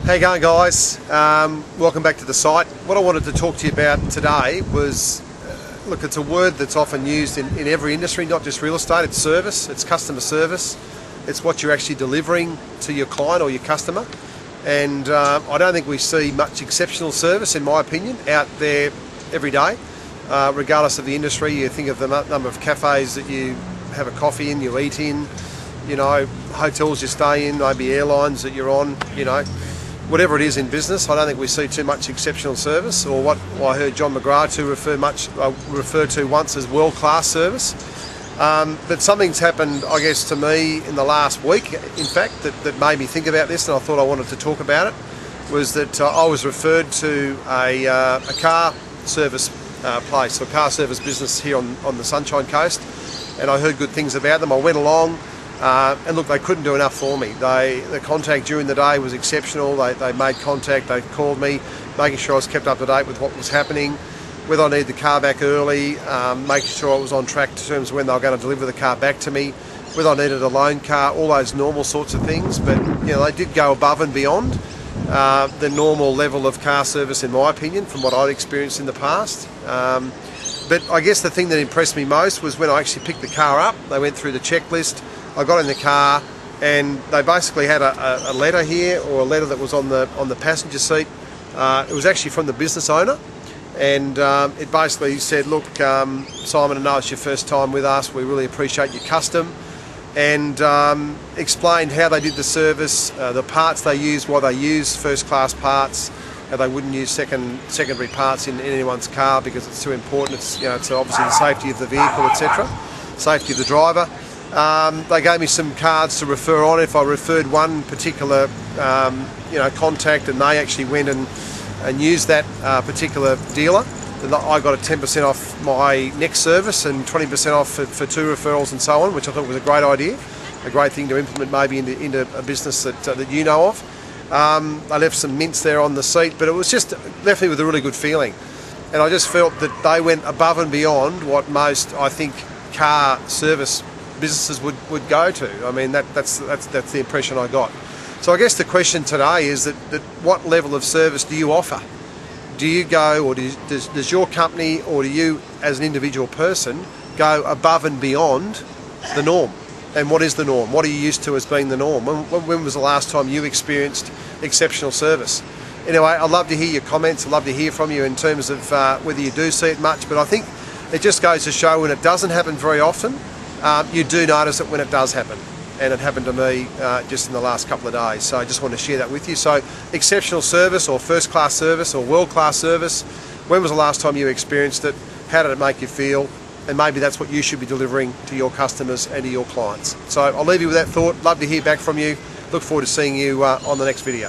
How you going, guys? Welcome back to the site. What I wanted to talk to you about today was, look, it's a word that's often used in every industry, not just real estate. It's service, it's customer service. It's what you're actually delivering to your client or your customer. And I don't think we see much exceptional service, in my opinion, out there every day. Regardless of the industry, you think of the number of cafes that you have a coffee in, you eat in, you know, hotels you stay in, maybe airlines that you're on, you know, whatever it is in business. I don't think we see too much exceptional service, or what I heard John McGrath refer to once as world-class service. But something's happened, I guess, to me in the last week, in fact, that made me think about this, and I thought I wanted to talk about it, was that I was referred to a car service place, or car service business here on the Sunshine Coast, and I heard good things about them. I went along, and look, they couldn't do enough for me. The contact during the day was exceptional. They made contact, they called me, making sure I was kept up to date with what was happening, whether I needed the car back early, making sure I was on track in terms of when they were going to deliver the car back to me, whether I needed a loan car, all those normal sorts of things. But you know, they did go above and beyond the normal level of car service, in my opinion, from what I'd experienced in the past. But I guess the thing that impressed me most was when I actually picked the car up. They went through the checklist. I got in the car, and they basically had a letter here, or a letter that was on the passenger seat. It was actually from the business owner, and it basically said, "Look, Simon, I know it's your first time with us. We really appreciate your custom," and explained how they did the service, the parts they use, why they use first-class parts, how they wouldn't use secondary parts in anyone's car because it's too important. It's, you know, it's obviously the safety of the vehicle, etc., safety of the driver. They gave me some cards to refer on. If I referred one particular contact, and they actually went and used that particular dealer, then I got a 10% off my next service and 20% off for 2 referrals and so on, which I thought was a great idea, a great thing to implement maybe into a business that you know of. I left some mints there on the seat, but it was just left me with a really good feeling, and I just felt that they went above and beyond what most, I think, car service businesses would go to. I mean, that's the impression I got. So I guess the question today is that what level of service do you offer? Do you go, or does your company, or do you as an individual person go above and beyond the norm? And what is the norm? What are you used to as being the norm? When was the last time you experienced exceptional service? Anyway, I'd love to hear your comments. I'd love to hear from you in terms of whether you do see it much, but I think it just goes to show when it doesn't happen very often, you do notice it when it does happen. And it happened to me just in the last couple of days. So I just want to share that with you. So exceptional service, or first-class service, or world-class service, when was the last time you experienced it? How did it make you feel? And maybe that's what you should be delivering to your customers and to your clients. So I'll leave you with that thought. Love to hear back from you. Look forward to seeing you on the next video.